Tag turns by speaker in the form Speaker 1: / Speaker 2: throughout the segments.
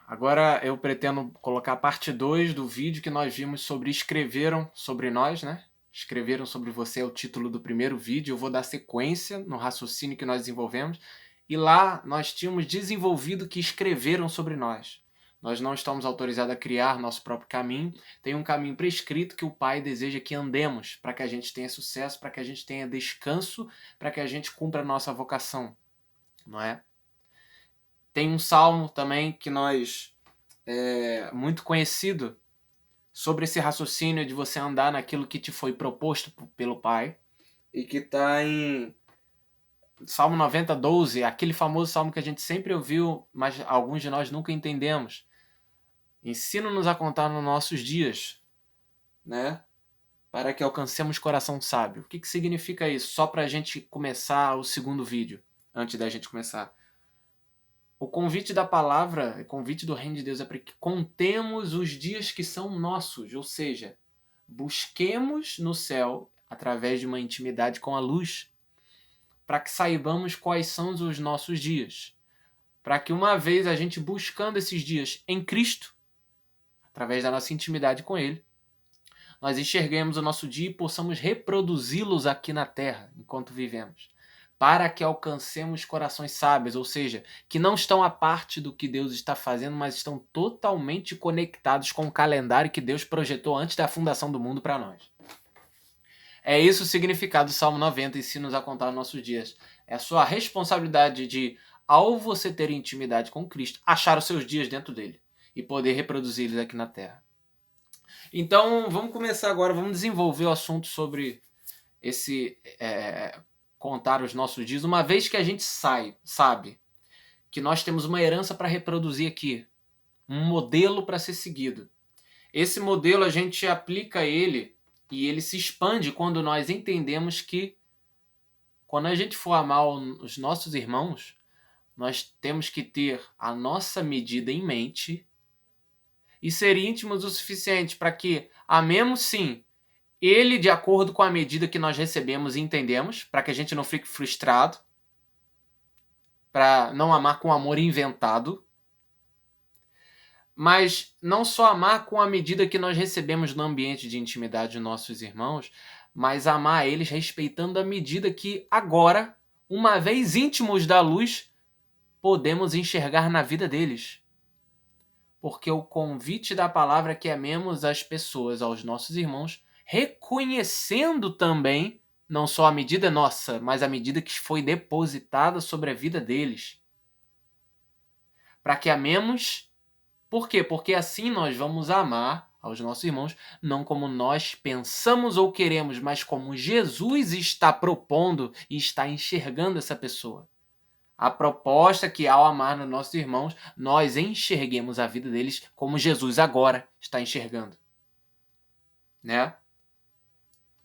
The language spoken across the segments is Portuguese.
Speaker 1: Agora eu pretendo colocar a parte 2 do vídeo que nós vimos sobre escreveram sobre nós, né? Escreveram sobre você é o título do primeiro vídeo. Eu vou dar sequência no raciocínio que nós desenvolvemos. E lá nós tínhamos desenvolvido que escreveram sobre nós. Nós não estamos autorizados a criar nosso próprio caminho. Tem um caminho prescrito que o Pai deseja que andemos para que a gente tenha sucesso, para que a gente tenha descanso, para que a gente cumpra a nossa vocação, não é? Tem um salmo também que nós muito conhecido sobre esse raciocínio de você andar naquilo que te foi proposto pelo Pai e que está em Salmo 90:12, aquele famoso salmo que a gente sempre ouviu, mas alguns de nós nunca entendemos. Ensina-nos a contar nos nossos dias, né? Para que alcancemos coração sábio. O que significa isso? Só para a gente começar o segundo vídeo, antes da gente começar. O convite da palavra, o convite do reino de Deus é para que contemos os dias que são nossos, ou seja, busquemos no céu, através de uma intimidade com a luz, para que saibamos quais são os nossos dias. Para que uma vez a gente buscando esses dias em Cristo, através da nossa intimidade com Ele, nós enxerguemos o nosso dia e possamos reproduzi-los aqui na terra, enquanto vivemos. Para que alcancemos corações sábios, ou seja, que não estão à parte do que Deus está fazendo, mas estão totalmente conectados com o calendário que Deus projetou antes da fundação do mundo para nós. É isso o significado do Salmo 90, ensina-nos a contar nossos dias. É a sua responsabilidade de, ao você ter intimidade com Cristo, achar os seus dias dentro dele e poder reproduzi-los aqui na terra. Então, vamos começar agora, vamos desenvolver o assunto sobre esse contar os nossos dias, uma vez que a gente sabe que nós temos uma herança para reproduzir aqui, um modelo para ser seguido. Esse modelo a gente aplica ele e ele se expande quando nós entendemos que quando a gente for amar os nossos irmãos, nós temos que ter a nossa medida em mente e ser íntimos o suficiente para que amemos sim ele de acordo com a medida que nós recebemos e entendemos, para que a gente não fique frustrado, para não amar com amor inventado, mas não só amar com a medida que nós recebemos no ambiente de intimidade de nossos irmãos, mas amar eles respeitando a medida que agora, uma vez íntimos da luz, podemos enxergar na vida deles. Porque o convite da palavra é que amemos as pessoas, aos nossos irmãos, reconhecendo também não só a medida nossa, mas a medida que foi depositada sobre a vida deles. Para que amemos. Por quê? Porque assim nós vamos amar aos nossos irmãos, não como nós pensamos ou queremos, mas como Jesus está propondo e está enxergando essa pessoa. A proposta é que ao amar nos nossos irmãos, nós enxerguemos a vida deles como Jesus agora está enxergando. Né?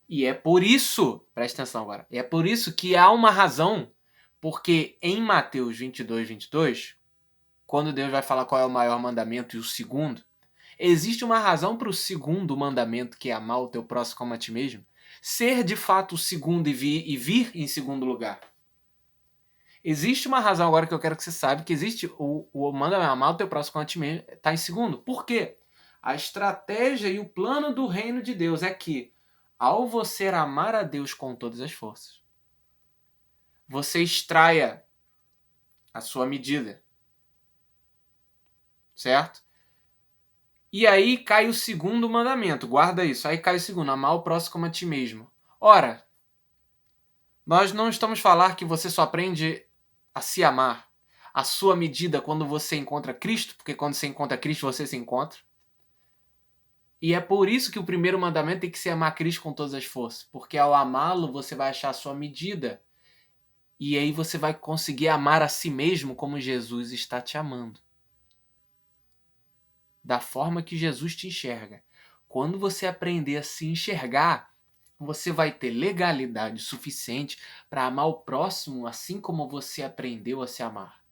Speaker 1: E é por isso, presta atenção agora, é por isso que há uma razão, porque em Mateus 22:22, quando Deus vai falar qual é o maior mandamento e o segundo, existe uma razão para o segundo mandamento, que é amar o teu próximo como a ti mesmo, ser de fato o segundo e vir em segundo lugar. Existe uma razão agora que eu quero que você saiba, que existe o mandamento amar o teu próximo como a ti mesmo, está em segundo. Por quê? A estratégia e o plano do reino de Deus é que, ao você amar a Deus com todas as forças, você extraia a sua medida. Certo? E aí cai o segundo mandamento, guarda isso. Aí cai o segundo, amar o próximo como a ti mesmo. Ora, nós não estamos a falar que você só aprende a se amar a sua medida quando você encontra Cristo, porque quando você encontra Cristo, você se encontra. E é por isso que o primeiro mandamento tem que ser amar Cristo com todas as forças, porque ao amá-lo você vai achar a sua medida. E aí você vai conseguir amar a si mesmo como Jesus está te amando. Da forma que Jesus te enxerga. Quando você aprender a se enxergar, você vai ter legalidade suficiente para amar o próximo assim como você aprendeu a se amar.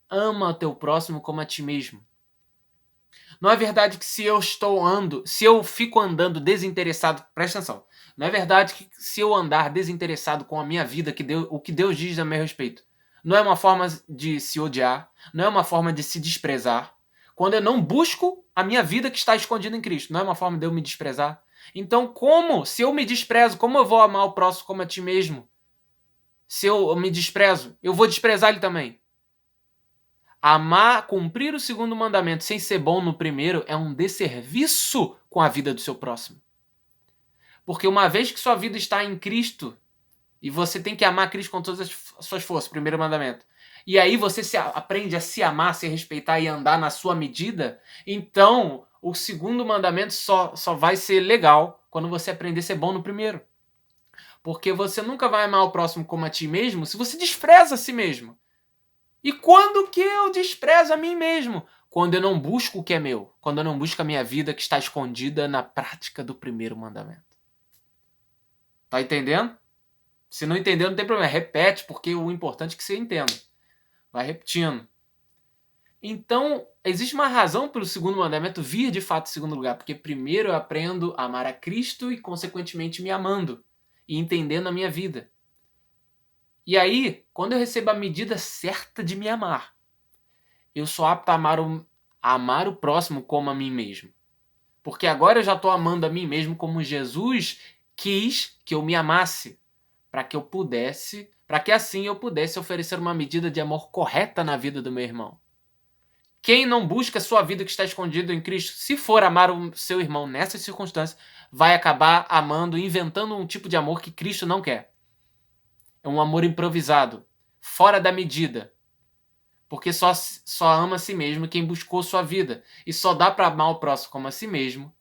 Speaker 1: Ama o teu próximo como a ti mesmo. Não é verdade que se eu fico andando desinteressado, presta atenção, não é verdade que se eu andar desinteressado com a minha vida, o que Deus diz a meu respeito, não é uma forma de se odiar, não é uma forma de se desprezar. Quando eu não busco a minha vida que está escondida em Cristo, não é uma forma de eu me desprezar. Então, se eu me desprezo, como eu vou amar o próximo como a ti mesmo? Se eu me desprezo, eu vou desprezar ele também. Amar, cumprir o segundo mandamento sem ser bom no primeiro é um desserviço com a vida do seu próximo. Porque uma vez que sua vida está em Cristo, e você tem que amar Cristo com todas as suas forças, primeiro mandamento. E aí você aprende a se amar, se respeitar e andar na sua medida. Então, o segundo mandamento só vai ser legal quando você aprender a ser bom no primeiro. Porque você nunca vai amar o próximo como a ti mesmo se você despreza a si mesmo. E quando que eu desprezo a mim mesmo? Quando eu não busco o que é meu. Quando eu não busco a minha vida que está escondida na prática do primeiro mandamento. Tá entendendo? Se não entendeu, não tem problema. Repete, porque o importante é que você entenda. Vai repetindo. Então, existe uma razão pelo segundo mandamento vir de fato em segundo lugar. Porque primeiro eu aprendo a amar a Cristo e, consequentemente, me amando. E entendendo a minha vida. E aí, quando eu recebo a medida certa de me amar, eu sou apto a amar o próximo como a mim mesmo. Porque agora eu já estou amando a mim mesmo como Jesus quis que eu me amasse. Para que assim eu pudesse oferecer uma medida de amor correta na vida do meu irmão. Quem não busca a sua vida que está escondida em Cristo, se for amar o seu irmão nessas circunstâncias, vai acabar amando, inventando um tipo de amor que Cristo não quer. É um amor improvisado, fora da medida. Porque só ama a si mesmo quem buscou sua vida. E só dá para amar o próximo como a si mesmo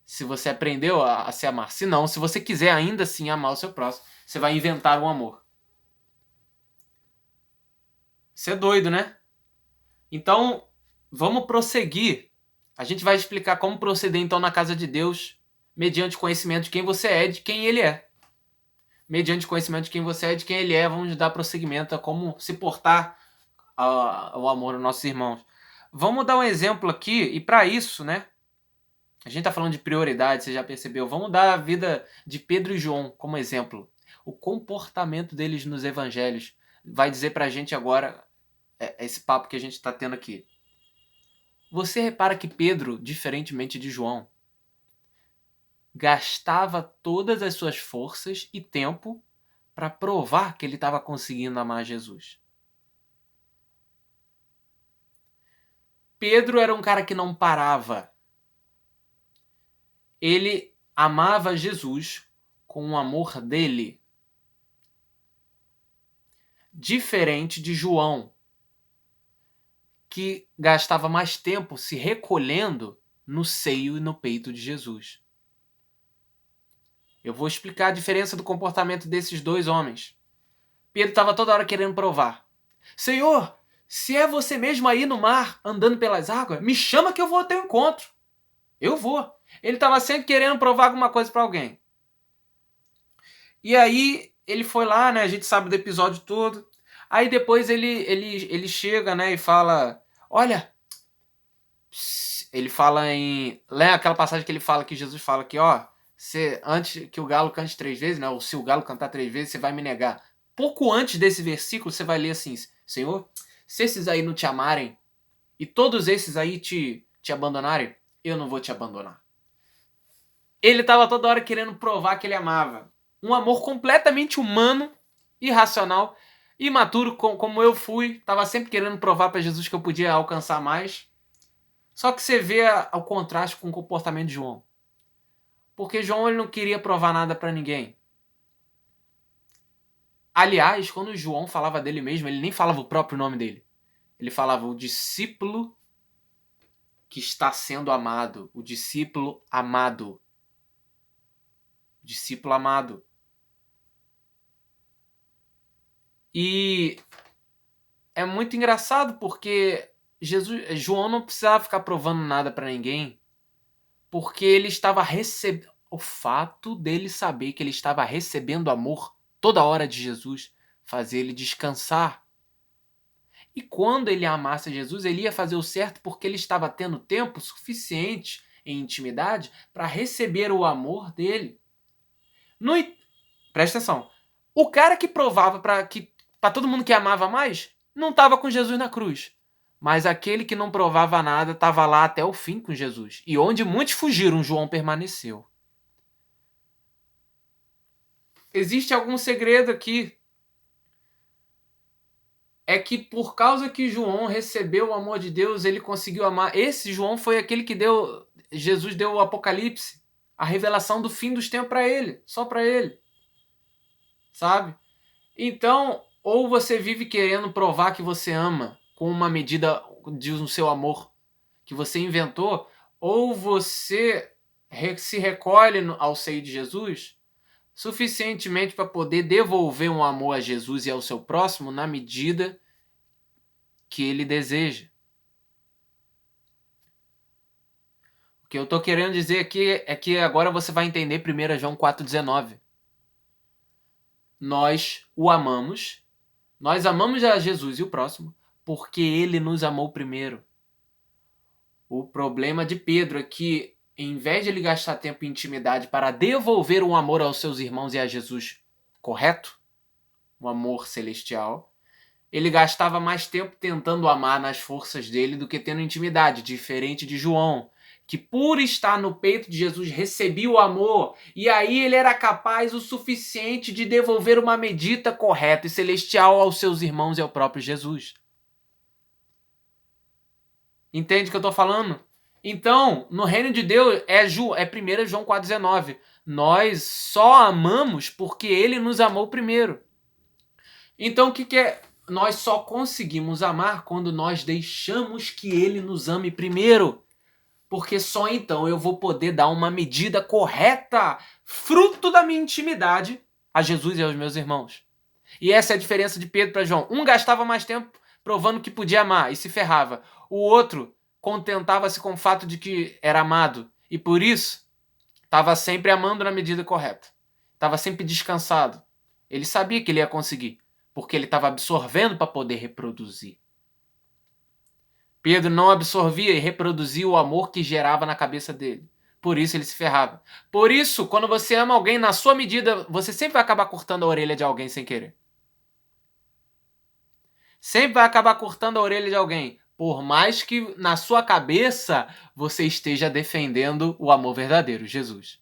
Speaker 1: se você aprendeu a se amar. Se não, se você quiser ainda assim amar o seu próximo, você vai inventar um amor. Isso é doido, né? Então, vamos prosseguir. A gente vai explicar como proceder então na casa de Deus, mediante conhecimento de quem você é e de quem Ele é. Mediante conhecimento de quem você é e de quem Ele é, vamos dar prosseguimento a como se portar ao amor aos nossos irmãos. Vamos dar um exemplo aqui, e para isso, né? A gente está falando de prioridade, você já percebeu. Vamos dar a vida de Pedro e João como exemplo. O comportamento deles nos evangelhos vai dizer para a gente agora esse papo que a gente está tendo aqui. Você repara que Pedro, diferentemente de João, gastava todas as suas forças e tempo para provar que ele estava conseguindo amar Jesus. Pedro era um cara que não parava. Ele amava Jesus com o amor dele. Diferente de João, que gastava mais tempo se recolhendo no seio e no peito de Jesus. Eu vou explicar a diferença do comportamento desses dois homens. Pedro estava toda hora querendo provar. Senhor, se é você mesmo aí no mar, andando pelas águas, me chama que eu vou ao teu encontro. Eu vou. Ele estava sempre querendo provar alguma coisa para alguém. E aí ele foi lá, né? A gente sabe do episódio todo. Aí depois ele chega, né? E fala, olha, ele fala em... Lembra aquela passagem que ele fala, que Jesus fala que, ó, antes que o galo cante 3 vezes, né? Ou se o galo cantar 3 vezes, você vai me negar. Pouco antes desse versículo, você vai ler assim, Senhor, se esses aí não te amarem, e todos esses aí te abandonarem, eu não vou te abandonar. Ele estava toda hora querendo provar que ele amava. Um amor completamente humano, irracional, imaturo, como eu fui. Estava sempre querendo provar para Jesus que eu podia alcançar mais. Só que você vê o contraste com o comportamento de João. Porque João ele não queria provar nada para ninguém. Aliás, quando João falava dele mesmo, ele nem falava o próprio nome dele. Ele falava o discípulo que está sendo amado. O discípulo amado. Discípulo amado. E é muito engraçado porque João não precisava ficar provando nada para ninguém, porque ele estava recebendo... O fato dele saber que ele estava recebendo amor toda hora de Jesus fazia ele descansar. E quando ele amasse Jesus, ele ia fazer o certo porque ele estava tendo tempo suficiente em intimidade para receber o amor dele. Presta atenção. O cara que provava Para todo mundo que amava mais, não estava com Jesus na cruz. Mas aquele que não provava nada estava lá até o fim com Jesus. E onde muitos fugiram, João permaneceu. Existe algum segredo aqui? É que por causa que João recebeu o amor de Deus, ele conseguiu amar. Esse João foi aquele que Jesus deu o Apocalipse, a revelação do fim dos tempos para ele, só para ele. Sabe? Então, ou você vive querendo provar que você ama com uma medida do seu amor que você inventou, ou você se recolhe ao seio de Jesus suficientemente para poder devolver um amor a Jesus e ao seu próximo na medida que ele deseja. O que eu estou querendo dizer aqui é que agora você vai entender 1 João 4,19. Nós o amamos, nós amamos a Jesus e o próximo, porque ele nos amou primeiro. O problema de Pedro é que, em vez de ele gastar tempo em intimidade para devolver um amor aos seus irmãos e a Jesus correto, um amor celestial, ele gastava mais tempo tentando amar nas forças dele do que tendo intimidade, diferente de João, que por estar no peito de Jesus recebia o amor, e aí ele era capaz o suficiente de devolver uma medida correta e celestial aos seus irmãos e ao próprio Jesus. Entende o que eu estou falando? Então, no reino de Deus, é 1 João 4,19. Nós só amamos porque ele nos amou primeiro. Então, o que é? Nós só conseguimos amar quando nós deixamos que ele nos ame primeiro. Porque só então eu vou poder dar uma medida correta, fruto da minha intimidade, a Jesus e aos meus irmãos. E essa é a diferença de Pedro para João. Um gastava mais tempo provando que podia amar e se ferrava. O outro contentava-se com o fato de que era amado. E por isso, estava sempre amando na medida correta. Estava sempre descansado. Ele sabia que ele ia conseguir, porque ele estava absorvendo para poder reproduzir. Pedro não absorvia e reproduzia o amor que gerava na cabeça dele. Por isso ele se ferrava. Por isso, quando você ama alguém na sua medida, você sempre vai acabar cortando a orelha de alguém sem querer. Sempre vai acabar cortando a orelha de alguém, por mais que na sua cabeça você esteja defendendo o amor verdadeiro, Jesus.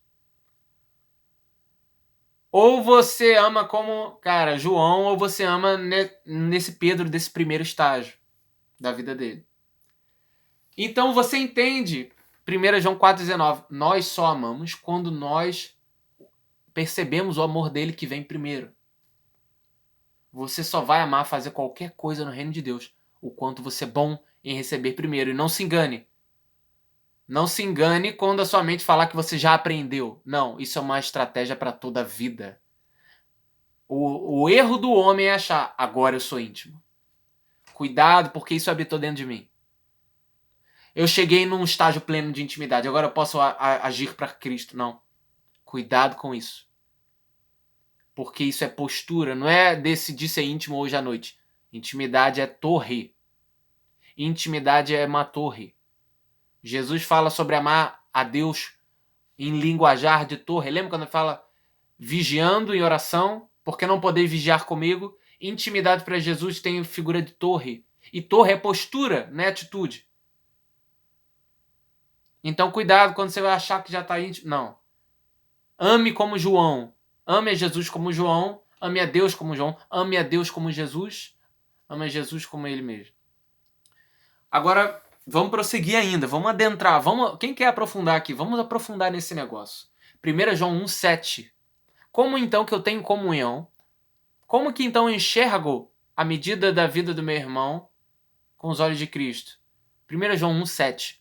Speaker 1: Ou você ama como, cara, João, ou você ama nesse Pedro desse primeiro estágio da vida dele. Então você entende, 1 João 4,19, nós só amamos quando nós percebemos o amor dele que vem primeiro. Você só vai amar fazer qualquer coisa no reino de Deus o quanto você é bom em receber primeiro. E não se engane. Não se engane quando a sua mente falar que você já aprendeu. Não, isso é uma estratégia para toda a vida. O erro do homem é achar, agora eu sou íntimo. Cuidado, porque isso habitou dentro de mim. Eu cheguei num estágio pleno de intimidade, agora eu posso agir para Cristo. Não. Cuidado com isso. Porque isso é postura, não é decidir ser íntimo hoje à noite. Intimidade é torre. Intimidade é uma torre. Jesus fala sobre amar a Deus em linguajar de torre. Lembra quando ele fala vigiando em oração, porque não podeis vigiar comigo? Intimidade para Jesus tem figura de torre. E torre é postura, não é atitude. Então cuidado quando você vai achar que já está íntimo. Não. Ame como João. Ame a Jesus como João. Ame a Deus como João. Ame a Deus como Jesus. Ame a Jesus como ele mesmo. Agora, vamos prosseguir ainda. Vamos adentrar. Quem quer aprofundar aqui? Vamos aprofundar nesse negócio. 1 João 1,7. Como então que eu tenho comunhão? Como que então eu enxergo a medida da vida do meu irmão com os olhos de Cristo? 1 João 1,7.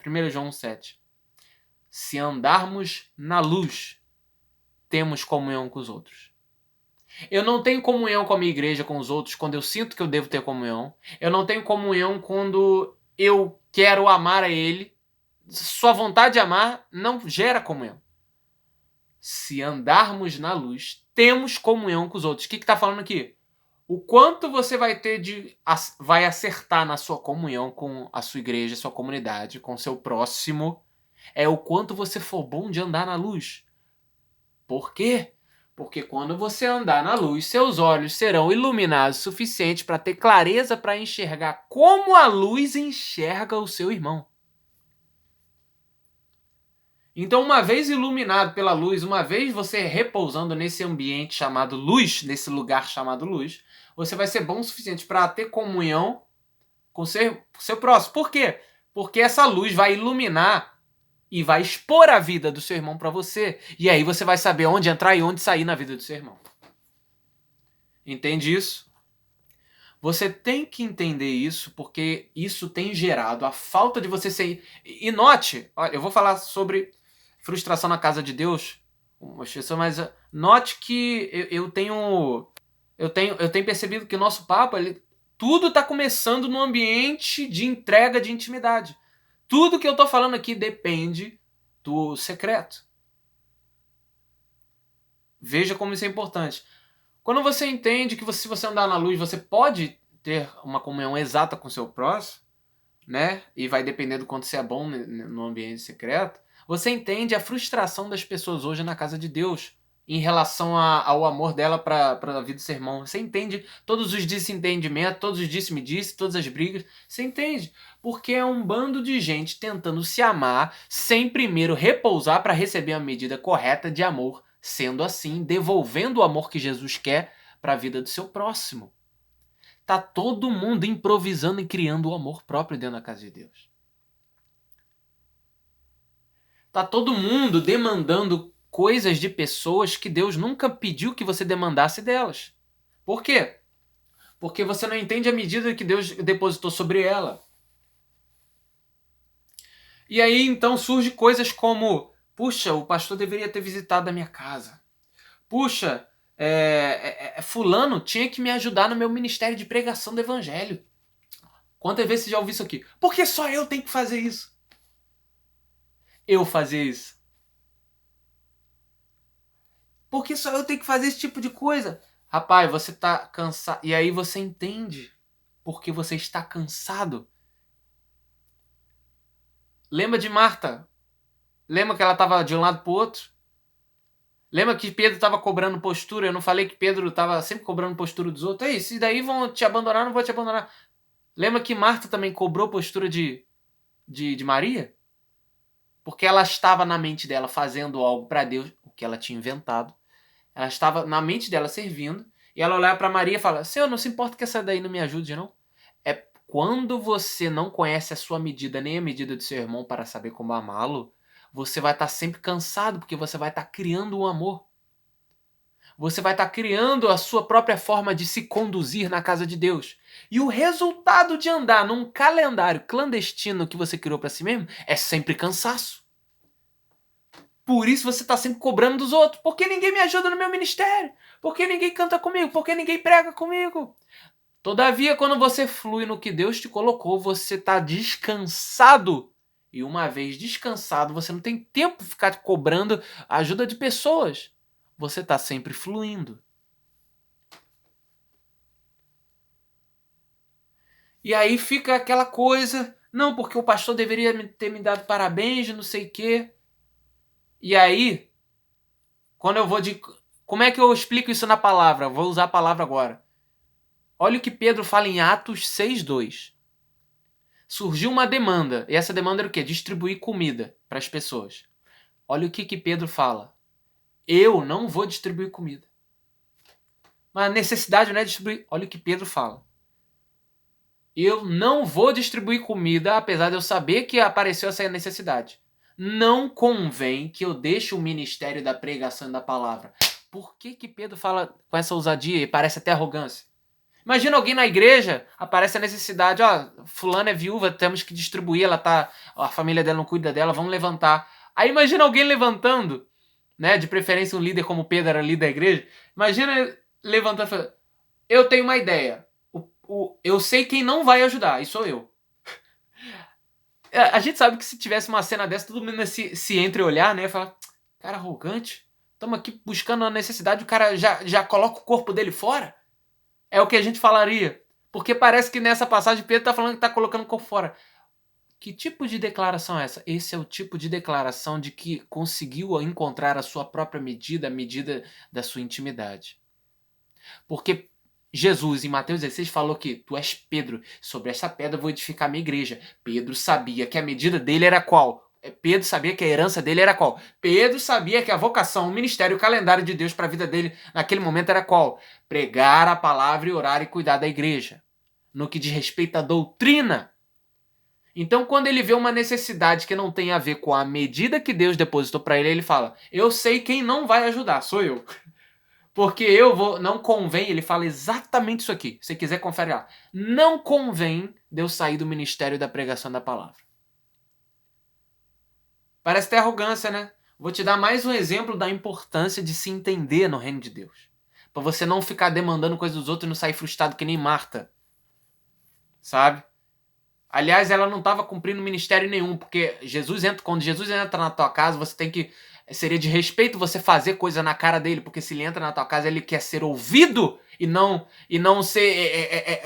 Speaker 1: 1 João 1,7. Se andarmos na luz, temos comunhão com os outros. Eu não tenho comunhão com a minha igreja, com os outros, quando eu sinto que eu devo ter comunhão. Eu não tenho comunhão quando eu quero amar a ele. Sua vontade de amar não gera comunhão. Se andarmos na luz, temos comunhão com os outros. O que está falando aqui? O quanto você vai acertar na sua comunhão com a sua igreja, sua comunidade, com o seu próximo, é o quanto você for bom de andar na luz. Por quê? Porque quando você andar na luz, seus olhos serão iluminados o suficiente para ter clareza para enxergar como a luz enxerga o seu irmão. Então, uma vez iluminado pela luz, uma vez você repousando nesse ambiente chamado luz, nesse lugar chamado luz, você vai ser bom o suficiente para ter comunhão com o seu próximo. Por quê? Porque essa luz vai iluminar e vai expor a vida do seu irmão para você. E aí você vai saber onde entrar e onde sair na vida do seu irmão. Entende isso? Você tem que entender isso, porque isso tem gerado a falta de você ser... E note, olha, eu vou falar sobre frustração na casa de Deus, mas note que eu tenho percebido que o nosso papo, tudo está começando no ambiente de entrega de intimidade. Tudo que eu estou falando aqui depende do secreto. Veja como isso é importante. Quando você entende que se você andar na luz, você pode ter uma comunhão exata com o seu próximo, né? E vai depender do quanto você é bom no ambiente secreto. Você entende a frustração das pessoas hoje na casa de Deus em relação ao amor dela para a vida do seu irmão. Você entende todos os desentendimentos, todos os disse-me-disse, todas as brigas. Você entende? Porque é um bando de gente tentando se amar sem primeiro repousar para receber a medida correta de amor. Sendo assim, devolvendo o amor que Jesus quer para a vida do seu próximo. Tá todo mundo improvisando e criando o amor próprio dentro da casa de Deus. Tá todo mundo demandando coisas de pessoas que Deus nunca pediu que você demandasse delas. Por quê? Porque você não entende a medida que Deus depositou sobre ela. E aí então surge coisas como: puxa, o pastor deveria ter visitado a minha casa. Puxa, fulano tinha que me ajudar no meu ministério de pregação do evangelho. Quantas vezes você já ouviu isso aqui? Por que só eu tenho que fazer isso? Eu fazer isso? Por que só eu tenho que fazer esse tipo de coisa? Rapaz, você tá cansado. E aí você entende porque você está cansado. Lembra de Marta? Lembra que ela estava de um lado pro outro? Lembra que Pedro estava cobrando postura? Eu não falei que Pedro estava sempre cobrando postura dos outros? É isso, e daí vão te abandonar, não vou te abandonar. Lembra que Marta também cobrou postura de Maria? Porque ela estava na mente dela fazendo algo para Deus, o que ela tinha inventado. Ela estava na mente dela servindo, e ela olhava para Maria e fala: Senhor, não se importa que essa daí não me ajude, não? É quando você não conhece a sua medida, nem a medida do seu irmão para saber como amá-lo, você vai estar sempre cansado, porque você vai estar criando um amor. Você vai estar criando a sua própria forma de se conduzir na casa de Deus. E o resultado de andar num calendário clandestino que você criou para si mesmo é sempre cansaço. Por isso você está sempre cobrando dos outros. Por que ninguém me ajuda no meu ministério? Por que ninguém canta comigo? Por que ninguém prega comigo? Todavia, quando você flui no que Deus te colocou, você está descansado. E uma vez descansado, você não tem tempo de ficar cobrando a ajuda de pessoas. Você está sempre fluindo. E aí fica aquela coisa, não, porque o pastor deveria ter me dado parabéns, não sei o quê. E aí, quando eu vou de... Como é que eu explico isso na palavra? Vou usar a palavra agora. Olha o que Pedro fala em Atos 6:2. Surgiu uma demanda, e essa demanda era o quê? Distribuir comida para as pessoas. Olha o que Pedro fala. Eu não vou distribuir comida. Mas a necessidade não é distribuir. Olha o que Pedro fala. Eu não vou distribuir comida, apesar de eu saber que apareceu essa necessidade. Não convém que eu deixe o ministério da pregação e da palavra. Por que Pedro fala com essa ousadia e parece até arrogância? Imagina alguém na igreja, aparece a necessidade, fulana é viúva, temos que distribuir, a família dela não cuida dela, vamos levantar. Aí imagina alguém levantando, né, de preferência um líder como Pedro era líder da igreja, imagina levantando e falando: eu tenho uma ideia, eu sei quem não vai ajudar, e sou eu. A gente sabe que se tivesse uma cena dessa, todo mundo se entreolhar, né, e falar: cara arrogante, estamos aqui buscando uma necessidade, o cara já coloca o corpo dele fora. É o que a gente falaria. Porque parece que nessa passagem Pedro está falando que está colocando o corpo fora. Que tipo de declaração é essa? Esse é o tipo de declaração de que conseguiu encontrar a sua própria medida, a medida da sua intimidade. Porque Jesus, em Mateus 16, falou que tu és Pedro, sobre essa pedra eu vou edificar a minha igreja. Pedro sabia que a medida dele era qual? Pedro sabia que a herança dele era qual? Pedro sabia que a vocação, o ministério, o calendário de Deus para a vida dele naquele momento era qual? Pregar a palavra e orar e cuidar da igreja. No que diz respeito à doutrina. Então, quando ele vê uma necessidade que não tem a ver com a medida que Deus depositou para ele, ele fala: eu sei quem não vai ajudar, sou eu. Porque eu vou. Não convém, ele fala exatamente isso aqui. Se quiser, confere lá. Não convém de eu sair do ministério da pregação da palavra. Parece ter arrogância, né? Vou te dar mais um exemplo da importância de se entender no reino de Deus. Para você não ficar demandando coisas dos outros e não sair frustrado que nem Marta. Sabe? Aliás, ela não estava cumprindo ministério nenhum, porque quando Jesus entra na tua casa, você tem que. Seria de respeito você fazer coisa na cara dele, porque se ele entra na tua casa, ele quer ser ouvido e não ser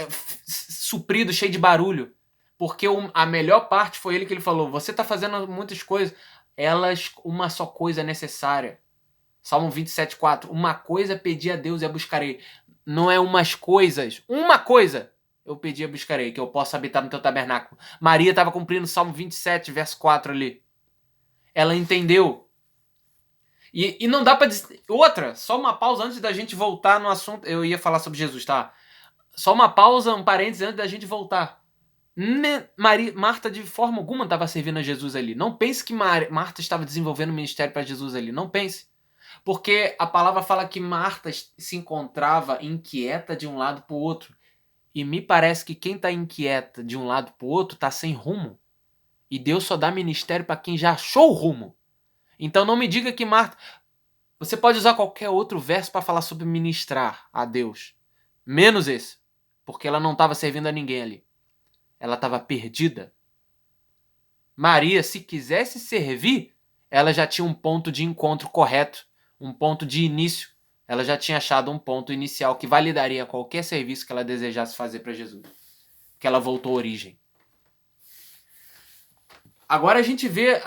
Speaker 1: suprido, cheio de barulho. Porque a melhor parte foi ele que ele falou: você está fazendo muitas coisas, elas, uma só coisa é necessária. Salmo 27,4. Uma coisa pedi a Deus e a buscarei. Não é umas coisas, uma coisa eu pedi e buscarei, que eu possa habitar no teu tabernáculo. Maria estava cumprindo o Salmo 27, verso 4 ali. Ela entendeu. E não dá pra dizer... Outra, só uma pausa antes da gente voltar no assunto. Eu ia falar sobre Jesus, tá? Só uma pausa, um parênteses antes da gente voltar. Marta de forma alguma estava servindo a Jesus ali. Não pense que Marta estava desenvolvendo um ministério para Jesus ali. Não pense. Porque a palavra fala que Marta se encontrava inquieta de um lado para o outro. E me parece que quem está inquieta de um lado para o outro está sem rumo. E Deus só dá ministério para quem já achou o rumo. Então não me diga que Marta... Você pode usar qualquer outro verso para falar sobre ministrar a Deus. Menos esse. Porque ela não estava servindo a ninguém ali. Ela estava perdida. Maria, se quisesse servir, ela já tinha um ponto de encontro correto. Um ponto de início. Ela já tinha achado um ponto inicial que validaria qualquer serviço que ela desejasse fazer para Jesus. Que ela voltou à origem. Agora a gente vê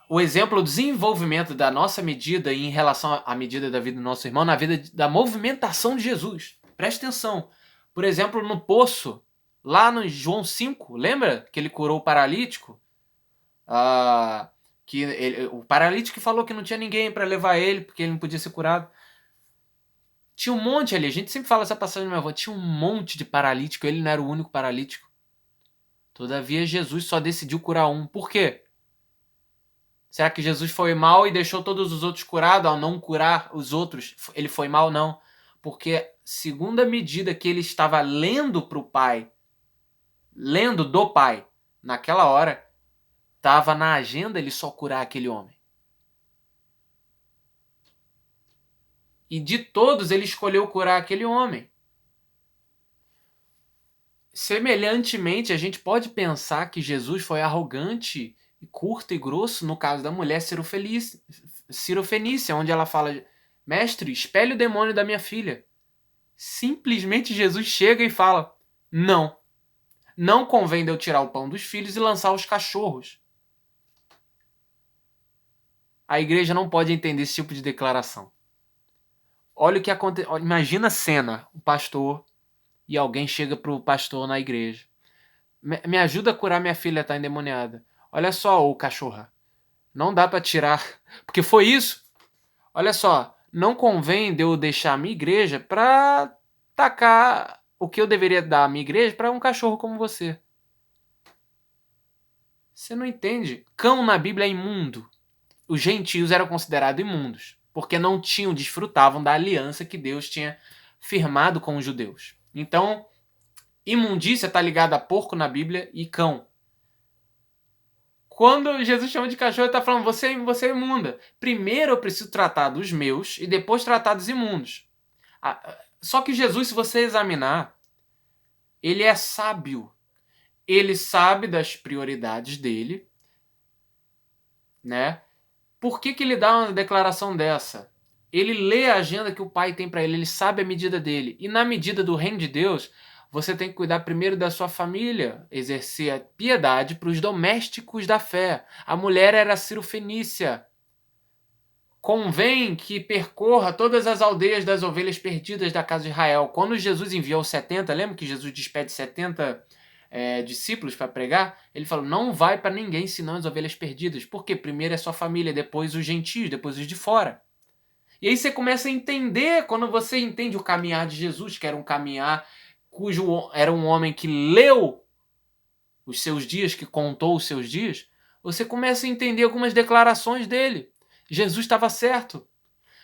Speaker 1: o exemplo do desenvolvimento da nossa medida em relação à medida da vida do nosso irmão, na vida da movimentação de Jesus. Preste atenção. Por exemplo, no poço, lá no João 5, lembra que ele curou o paralítico? O paralítico falou que não tinha ninguém para levar ele, porque ele não podia ser curado. Tinha um monte ali, a gente sempre fala essa passagem na minha avó, tinha um monte de paralítico, ele não era o único paralítico. Todavia, Jesus só decidiu curar um. Por quê? Será que Jesus foi mal e deixou todos os outros curados ao não curar os outros? Ele foi mal? Não. Porque, segundo a medida que ele estava lendo para o Pai, lendo do Pai, naquela hora, estava na agenda ele só curar aquele homem. E de todos ele escolheu curar aquele homem. Semelhantemente, a gente pode pensar que Jesus foi arrogante, curto e grosso no caso da mulher Cirofenícia, onde ela fala: mestre, expele o demônio da minha filha. Simplesmente Jesus chega e fala: não convém de eu tirar o pão dos filhos e lançar aos cachorros. A igreja não pode entender esse tipo de declaração. Olha o que acontece. Imagina a cena, o pastor e alguém chega pro pastor na igreja: me ajuda a curar minha filha, tá endemoniada. Olha só, ô cachorra, não dá para tirar, porque foi isso. Olha só, não convém de eu deixar a minha igreja para tacar o que eu deveria dar à minha igreja para um cachorro como você. Você não entende? Cão na Bíblia é imundo. Os gentios eram considerados imundos, porque não desfrutavam da aliança que Deus tinha firmado com os judeus. Então, imundícia está ligada a porco na Bíblia e cão. Quando Jesus chama de cachorro, ele está falando: você é imunda. Primeiro eu preciso tratar dos meus e depois tratar dos imundos. Só que Jesus, se você examinar, ele é sábio. Ele sabe das prioridades dele, né? Por que ele dá uma declaração dessa? Ele lê a agenda que o Pai tem para ele, ele sabe a medida dele. E na medida do reino de Deus, Você tem que cuidar primeiro da sua família, exercer a piedade para os domésticos da fé. A mulher era cirofenícia. Convém que percorra todas as aldeias das ovelhas perdidas da casa de Israel. Quando Jesus enviou 70, lembra que Jesus despede 70 discípulos para pregar? Ele falou, não vai para ninguém senão as ovelhas perdidas. Porque primeiro é sua família, depois os gentios, depois os de fora. E aí você começa a entender, quando você entende o caminhar de Jesus, que era um caminhar era um homem que leu os seus dias, que contou os seus dias, você começa a entender algumas declarações dele. Jesus estava certo.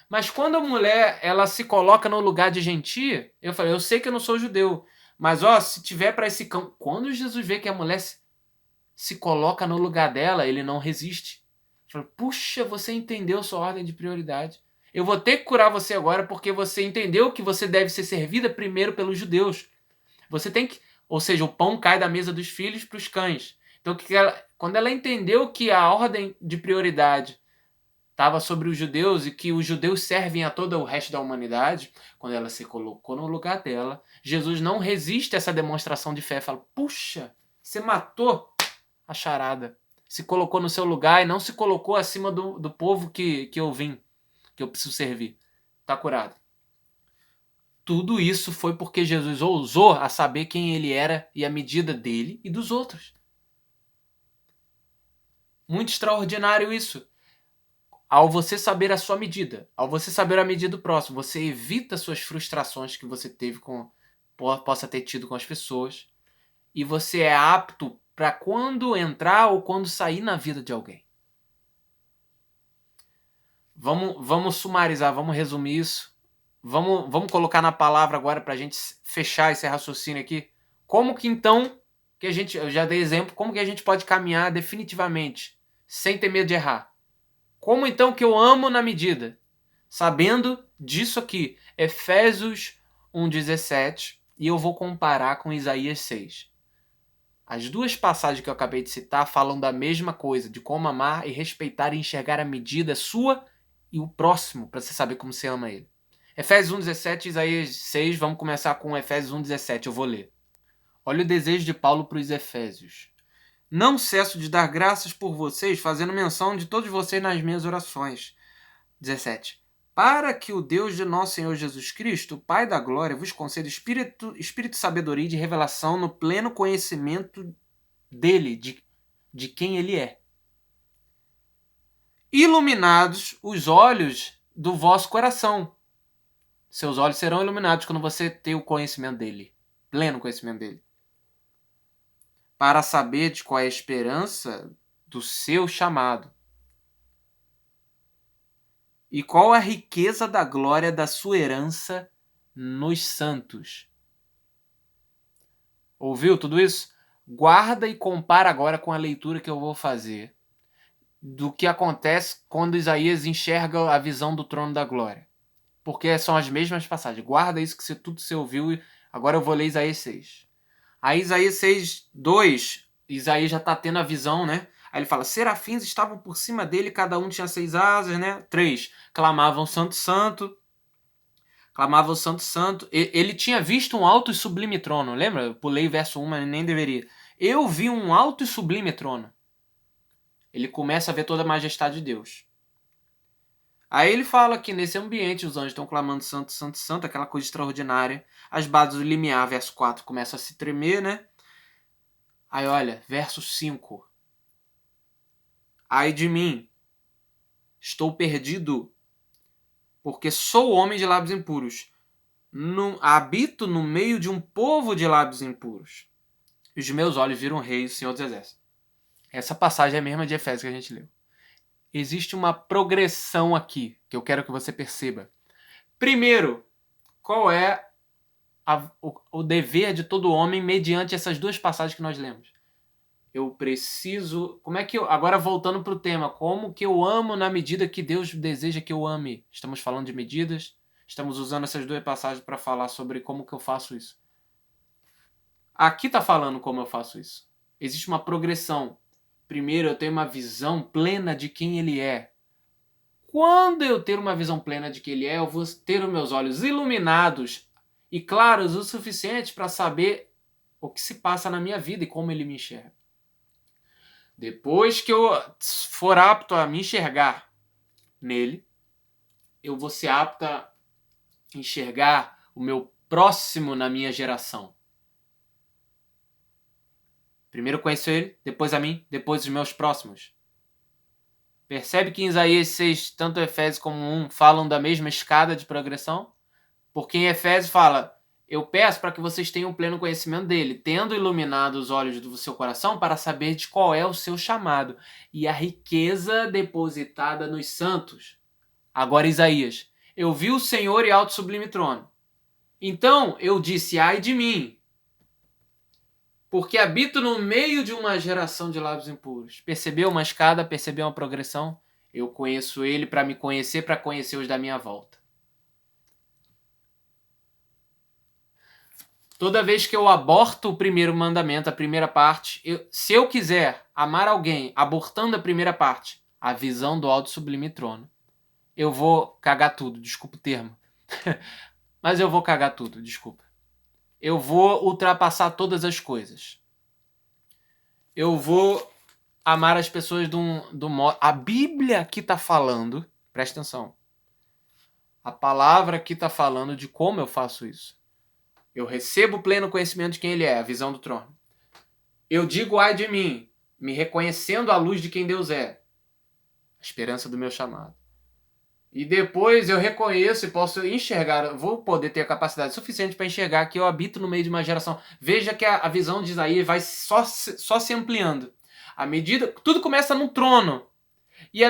Speaker 1: Mas quando a mulher ela se coloca no lugar de gentia, eu falei, eu sei que eu não sou judeu, mas se tiver para esse campo, quando Jesus vê que a mulher se coloca no lugar dela, ele não resiste. Eu falei, puxa, você entendeu sua ordem de prioridade. Eu vou ter que curar você agora porque você entendeu que você deve ser servida primeiro pelos judeus. Você tem que, ou seja, o pão cai da mesa dos filhos para os cães. Então, quando ela entendeu que a ordem de prioridade estava sobre os judeus e que os judeus servem a todo o resto da humanidade, quando ela se colocou no lugar dela, Jesus não resiste a essa demonstração de fé. Fala, puxa, você matou a charada. Se colocou no seu lugar e não se colocou acima do povo que eu vim, que eu preciso servir. Está curado. Tudo isso foi porque Jesus ousou a saber quem ele era e a medida dele e dos outros. Muito extraordinário isso. Ao você saber a sua medida, ao você saber a medida do próximo, você evita suas frustrações que você possa ter tido com as pessoas, e você é apto para quando entrar ou quando sair na vida de alguém. Vamos sumarizar, vamos resumir isso. Vamos colocar na palavra agora para a gente fechar esse raciocínio aqui. Como que então, eu já dei exemplo, como que a gente pode caminhar definitivamente, sem ter medo de errar? Como então que eu amo na medida? Sabendo disso aqui, Efésios 1,17, e eu vou comparar com Isaías 6. As duas passagens que eu acabei de citar falam da mesma coisa, de como amar e respeitar e enxergar a medida sua e o próximo, para você saber como você ama ele. Efésios 1,17 e Isaías 6, vamos começar com Efésios 1,17, eu vou ler. Olha o desejo de Paulo para os Efésios. Não cesso de dar graças por vocês, fazendo menção de todos vocês nas minhas orações. 17. Para que o Deus de nosso Senhor Jesus Cristo, o Pai da glória, vos conceda espírito de sabedoria e de revelação no pleno conhecimento dele, de quem ele é. Iluminados os olhos do vosso coração. Seus olhos serão iluminados quando você ter o conhecimento dele, pleno conhecimento dele. Para saber de qual é a esperança do seu chamado. E qual a riqueza da glória da sua herança nos santos. Ouviu tudo isso? Guarda e compara agora com a leitura que eu vou fazer do que acontece quando Isaías enxerga a visão do trono da glória. Porque são as mesmas passagens. Guarda isso que tudo você ouviu. Agora eu vou ler Isaías 6. Aí Isaías 6, 2, Isaías já está tendo a visão, né? Aí ele fala, serafins estavam por cima dele, cada um tinha 6 asas, né? 3, clamavam santo, santo. Clamavam santo, santo. Ele tinha visto um alto e sublime trono, lembra? Eu pulei verso 1, mas nem deveria. Eu vi um alto e sublime trono. Ele começa a ver toda a majestade de Deus. Aí ele fala que nesse ambiente os anjos estão clamando santo, santo, santo, aquela coisa extraordinária. As bases do limiar, verso 4, começam a se tremer, né? Aí olha, verso 5. Ai de mim, estou perdido, porque sou homem de lábios impuros. Habito no meio de um povo de lábios impuros. E os meus olhos viram o rei, o Senhor dos Exércitos. Essa passagem é a mesma de Efésios que a gente leu. Existe uma progressão aqui que eu quero que você perceba. Primeiro, qual é o dever de todo homem mediante essas duas passagens que nós lemos? Eu preciso... Agora voltando para o tema. Como que eu amo na medida que Deus deseja que eu ame? Estamos falando de medidas. Estamos usando essas duas passagens para falar sobre como que eu faço isso. Aqui está falando como eu faço isso. Existe uma progressão. Primeiro, eu tenho uma visão plena de quem ele é. Quando eu ter uma visão plena de quem ele é, eu vou ter os meus olhos iluminados e claros o suficiente para saber o que se passa na minha vida e como ele me enxerga. Depois que eu for apto a me enxergar nele, eu vou ser apto a enxergar o meu próximo na minha geração. Primeiro conheço ele, depois a mim, depois os meus próximos. Percebe que em Isaías 6, tanto Efésios como 1 falam da mesma escada de progressão? Porque em Efésios fala: eu peço para que vocês tenham pleno conhecimento dele, tendo iluminado os olhos do seu coração para saber de qual é o seu chamado e a riqueza depositada nos santos. Agora Isaías: eu vi o Senhor e alto sublime trono. Então eu disse: ai de mim, porque habito no meio de uma geração de lábios impuros. Percebeu uma escada? Percebeu uma progressão? Eu conheço ele para me conhecer, para conhecer os da minha volta. Toda vez que eu aborto o primeiro mandamento, a primeira parte, se eu quiser amar alguém abortando a primeira parte, a visão do alto sublime trono, eu vou cagar tudo, desculpa o termo. Mas eu vou cagar tudo, desculpa. Eu vou ultrapassar todas as coisas. Eu vou amar as pessoas do modo... A Bíblia aqui está falando, presta atenção, a palavra aqui está falando de como eu faço isso. Eu recebo o pleno conhecimento de quem ele é, a visão do trono. Eu digo ai de mim, me reconhecendo à luz de quem Deus é, a esperança do meu chamado. E depois eu reconheço e posso enxergar, vou poder ter a capacidade suficiente para enxergar que eu habito no meio de uma geração. Veja que a visão de Isaías vai só se ampliando. À medida, tudo começa no trono. E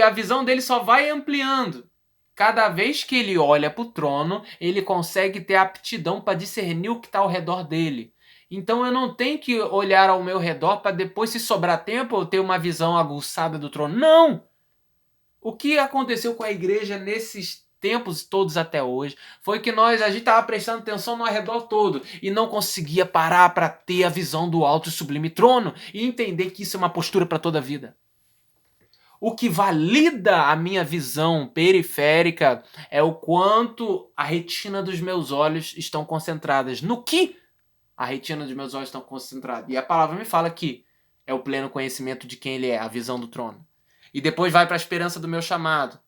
Speaker 1: a visão dele só vai ampliando. Cada vez que ele olha para o trono, ele consegue ter aptidão para discernir o que está ao redor dele. Então eu não tenho que olhar ao meu redor para depois, se sobrar tempo, eu ter uma visão aguçada do trono. Não! O que aconteceu com a igreja nesses tempos todos até hoje foi que a gente estava prestando atenção no arredor todo e não conseguia parar para ter a visão do alto e sublime trono e entender que isso é uma postura para toda a vida. O que valida a minha visão periférica é o quanto a retina dos meus olhos estão concentradas. No que a retina dos meus olhos estão concentradas? E a palavra me fala que é o pleno conhecimento de quem ele é, a visão do trono. E depois vai para a esperança do meu chamado,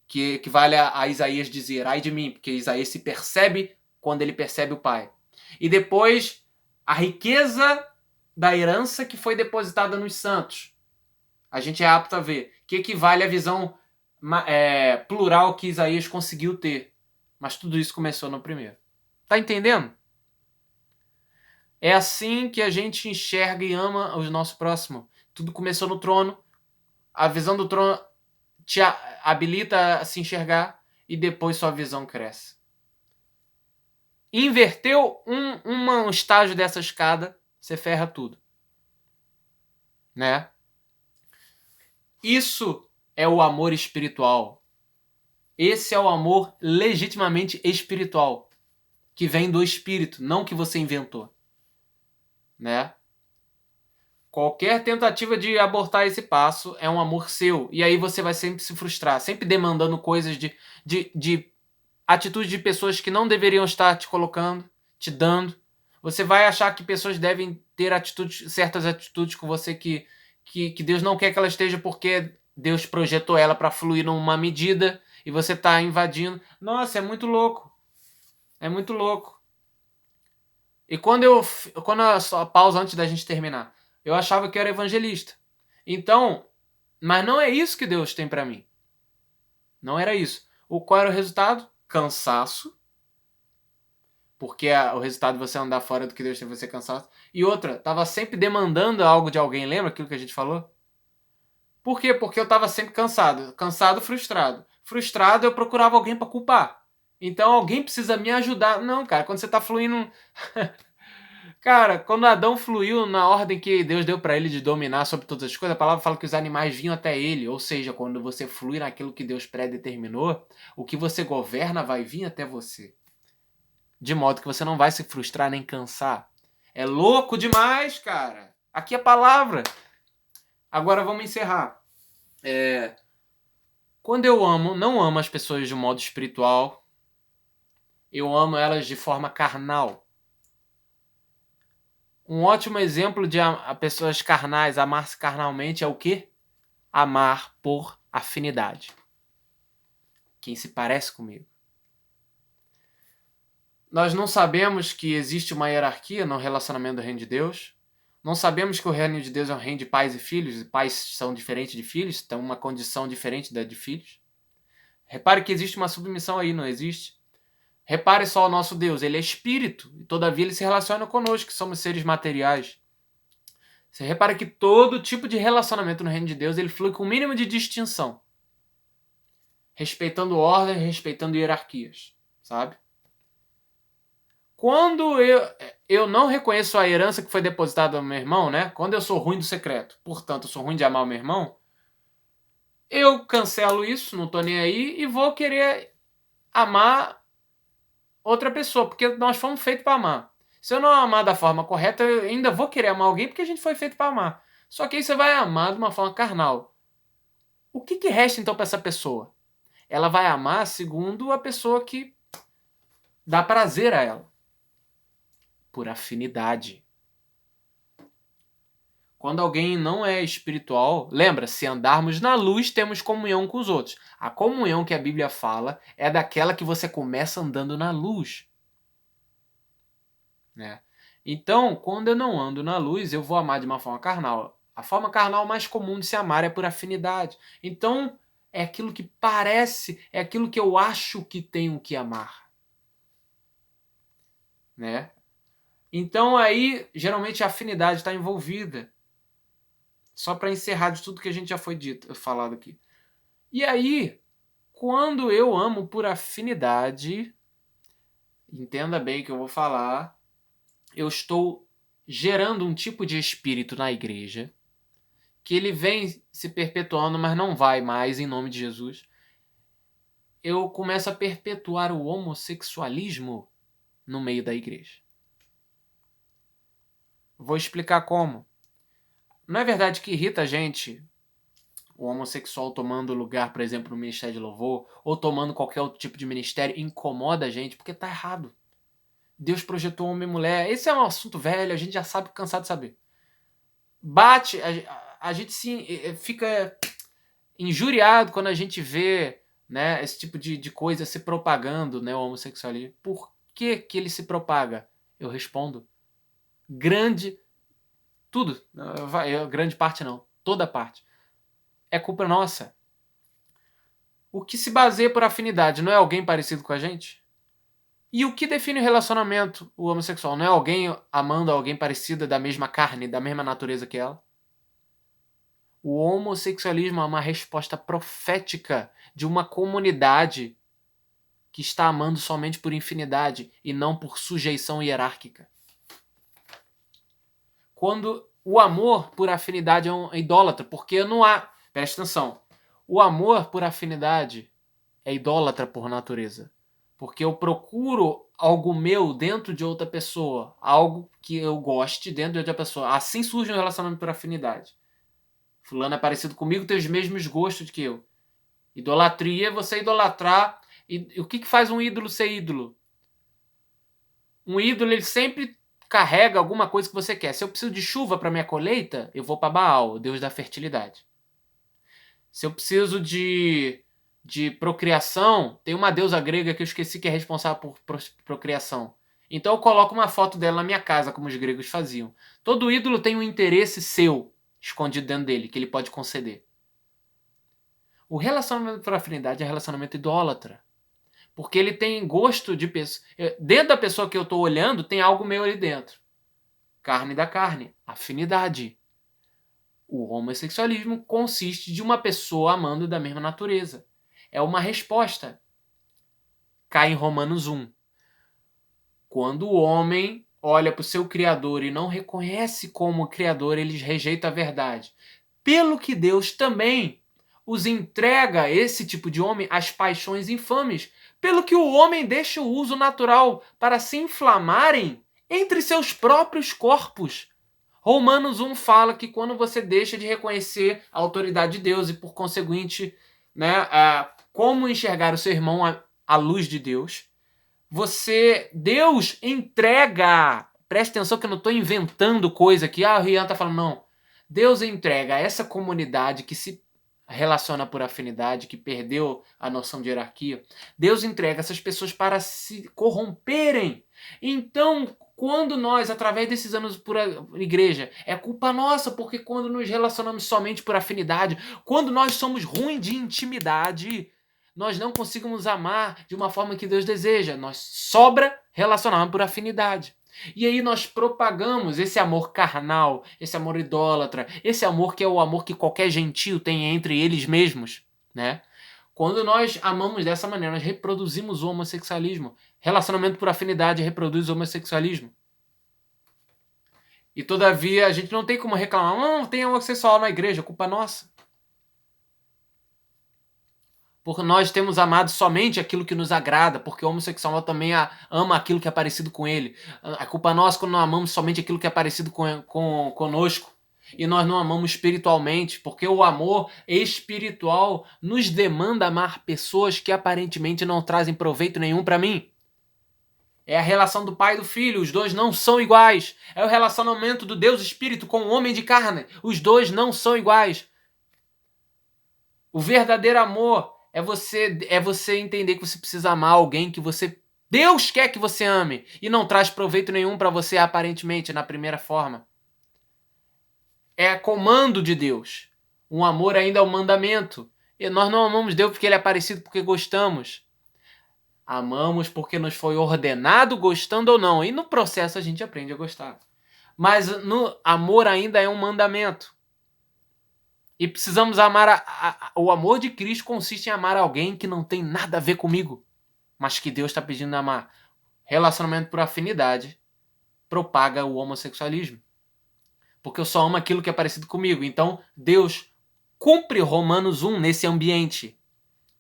Speaker 1: que vale a Isaías dizer, ai de mim, porque Isaías se percebe quando ele percebe o Pai. E depois a riqueza da herança que foi depositada nos santos. A gente é apto a ver que equivale à visão plural que Isaías conseguiu ter. Mas tudo isso começou no primeiro. Tá entendendo? É assim que a gente enxerga e ama o nosso próximo. Tudo começou no trono. A visão do trono te habilita a se enxergar e depois sua visão cresce. Inverteu um estágio dessa escada, você ferra tudo. Né? Isso é o amor espiritual. Esse é o amor legitimamente espiritual, que vem do Espírito, não que você inventou. Né? Qualquer tentativa de abortar esse passo é um amor seu. E aí você vai sempre se frustrar, sempre demandando coisas de atitudes de pessoas que não deveriam estar te colocando, te dando. Você vai achar que pessoas devem ter certas atitudes com você que Deus não quer que ela esteja porque Deus projetou ela para fluir numa medida e você está invadindo. Nossa, é muito louco. É muito louco. E quando só pausa antes da gente terminar, eu achava que eu era evangelista. Então, mas não é isso que Deus tem para mim. Não era isso. Qual era o resultado? Cansaço. Porque o resultado de você andar fora do que Deus tem pra você é cansaço. E outra, tava sempre demandando algo de alguém. Lembra aquilo que a gente falou? Por quê? Porque eu tava sempre cansado. Cansado, frustrado. Frustrado, eu procurava alguém para culpar. Então alguém precisa me ajudar. Não, cara, quando você tá fluindo... Cara, quando Adão fluiu na ordem que Deus deu para ele de dominar sobre todas as coisas, a palavra fala que os animais vinham até ele. Ou seja, quando você flui naquilo que Deus predeterminou, o que você governa vai vir até você. De modo que você não vai se frustrar nem cansar. É louco demais, cara. Aqui é a palavra. Agora vamos encerrar. Quando eu não amo as pessoas de um modo espiritual, Eu amo elas de forma carnal. Um ótimo exemplo de a pessoas carnais amar-se carnalmente é o quê? Amar por afinidade. Quem se parece comigo. Nós não sabemos que existe uma hierarquia no relacionamento do reino de Deus. Não sabemos que o reino de Deus é um reino de pais e filhos, e pais são diferentes de filhos, têm uma condição diferente da de filhos. Repare que existe uma submissão aí, não existe? Repare só o nosso Deus, ele é espírito, e todavia ele se relaciona conosco, que somos seres materiais. Você repara que todo tipo de relacionamento no reino de Deus, ele flui com o mínimo de distinção. Respeitando ordem, respeitando hierarquias, sabe? Quando eu não reconheço a herança que foi depositada no meu irmão, né? Quando eu sou ruim do secreto, portanto, eu sou ruim de amar o meu irmão, eu cancelo isso, não tô nem aí, e vou querer amar outra pessoa, porque nós fomos feitos para amar. Se eu não amar da forma correta, eu ainda vou querer amar alguém porque a gente foi feito para amar. Só que aí você vai amar de uma forma carnal. O que resta então para essa pessoa? Ela vai amar segundo a pessoa que dá prazer a ela, por afinidade. Quando alguém não é espiritual, lembra, se andarmos na luz, temos comunhão com os outros. A comunhão que a Bíblia fala é daquela que você começa andando na luz. Né? Então, quando eu não ando na luz, eu vou amar de uma forma carnal. A forma carnal mais comum de se amar é por afinidade. Então, é aquilo que parece, é aquilo que eu acho que tenho que amar. Né? Então, aí, geralmente a afinidade está envolvida. Só para encerrar de tudo que a gente já foi falado aqui. E aí, quando eu amo por afinidade, entenda bem o que eu vou falar, eu estou gerando um tipo de espírito na igreja que ele vem se perpetuando, mas não vai mais em nome de Jesus. Eu começo a perpetuar o homossexualismo no meio da igreja. Vou explicar como. Não é verdade que irrita a gente o homossexual tomando lugar, por exemplo, no ministério de louvor, ou tomando qualquer outro tipo de ministério, incomoda a gente, porque tá errado. Deus projetou homem e mulher. Esse é um assunto velho, a gente já sabe, cansado de saber. Bate, a gente fica injuriado quando a gente vê, né, esse tipo de coisa se propagando, né, o homossexualismo. Por que ele se propaga? Eu respondo. Tudo. Grande parte não. Toda parte. É culpa nossa. O que se baseia por afinidade não é alguém parecido com a gente? E o que define o relacionamento, o homossexual? Não é alguém amando alguém parecida da mesma carne, da mesma natureza que ela? O homossexualismo é uma resposta profética de uma comunidade que está amando somente por infinidade e não por sujeição hierárquica. Quando o amor por afinidade é um idólatra, porque não há... Presta atenção. O amor por afinidade é idólatra por natureza. Porque eu procuro algo meu dentro de outra pessoa. Algo que eu goste dentro de outra pessoa. Assim surge um relacionamento por afinidade. Fulano é parecido comigo, tem os mesmos gostos que eu. Idolatria é você idolatrar. E o que faz um ídolo ser ídolo? Um ídolo, ele sempre carrega alguma coisa que você quer. Se eu preciso de chuva para minha colheita, eu vou para Baal, o deus da fertilidade. Se eu preciso de procriação, tem uma deusa grega que eu esqueci que é responsável por procriação. Então eu coloco uma foto dela na minha casa, como os gregos faziam. Todo ídolo tem um interesse seu escondido dentro dele, que ele pode conceder. O relacionamento por afinidade é relacionamento idólatra. Porque ele tem gosto de pessoa. Dentro da pessoa que eu estou olhando, tem algo meu ali dentro. Carne da carne. Afinidade. O homossexualismo consiste de uma pessoa amando da mesma natureza. É uma resposta. Cai em Romanos 1. Quando o homem olha para o seu Criador e não reconhece como Criador, ele rejeita a verdade. Pelo que Deus também os entrega, esse tipo de homem, às paixões infames, pelo que o homem deixa o uso natural para se inflamarem entre seus próprios corpos. Romanos 1 fala que quando você deixa de reconhecer a autoridade de Deus e, por conseguinte, né, como enxergar o seu irmão à luz de Deus, Deus entrega. Preste atenção que eu não estou inventando coisa aqui. O Rian está falando, não. Deus entrega a essa comunidade que se relaciona por afinidade, que perdeu a noção de hierarquia. Deus entrega essas pessoas para se corromperem. Então, quando nós, através desses anos por igreja, é culpa nossa, porque quando nos relacionamos somente por afinidade, quando nós somos ruins de intimidade, nós não conseguimos amar de uma forma que Deus deseja. Nós sobra relacionar por afinidade. E aí nós propagamos esse amor carnal, esse amor idólatra, esse amor que é o amor que qualquer gentio tem entre eles mesmos, né? Quando nós amamos dessa maneira, nós reproduzimos o homossexualismo. Relacionamento por afinidade reproduz o homossexualismo. E todavia a gente não tem como reclamar, não tem homossexual na igreja, culpa nossa. Porque nós temos amado somente aquilo que nos agrada, porque o homossexual também ama aquilo que é parecido com ele. A culpa é nossa quando não amamos somente aquilo que é parecido conosco. E nós não amamos espiritualmente, porque o amor espiritual nos demanda amar pessoas que aparentemente não trazem proveito nenhum para mim. É a relação do pai e do filho, os dois não são iguais. É o relacionamento do Deus Espírito com o homem de carne, os dois não são iguais. O verdadeiro amor é você entender que você precisa amar alguém que Deus quer que você ame e não traz proveito nenhum para você aparentemente na primeira forma. É comando de Deus. Um amor ainda é um mandamento. E nós não amamos Deus porque ele é parecido porque gostamos. Amamos porque nos foi ordenado gostando ou não. E no processo a gente aprende a gostar. Mas no amor ainda é um mandamento. E precisamos amar. O amor de Cristo consiste em amar alguém que não tem nada a ver comigo, mas que Deus está pedindo amar. Relacionamento por afinidade propaga o homossexualismo. Porque eu só amo aquilo que é parecido comigo. Então, Deus cumpre Romanos 1 nesse ambiente.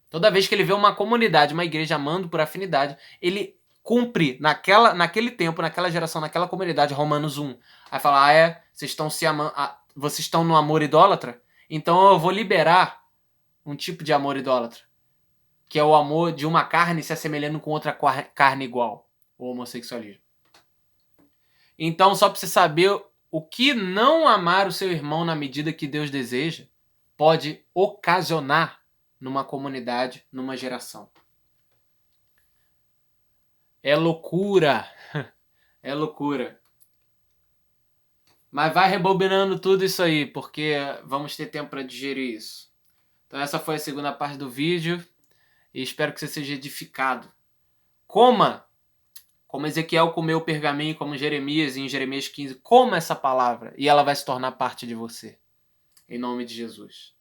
Speaker 1: Toda vez que ele vê uma comunidade, uma igreja amando por afinidade, ele cumpre naquele tempo, naquela geração, naquela comunidade, Romanos 1. Aí fala, vocês estão se amando, vocês estão no amor idólatra? Então eu vou liberar um tipo de amor idólatra, que é o amor de uma carne se assemelhando com outra carne igual, o homossexualismo. Então, só para você saber o que não amar o seu irmão na medida que Deus deseja, pode ocasionar numa comunidade, numa geração. É loucura. É loucura. Mas vai rebobinando tudo isso aí, porque vamos ter tempo para digerir isso. Então essa foi a segunda parte do vídeo e espero que você seja edificado. Coma, como Ezequiel comeu o pergaminho, como Jeremias, em Jeremias 15, coma essa palavra e ela vai se tornar parte de você. Em nome de Jesus.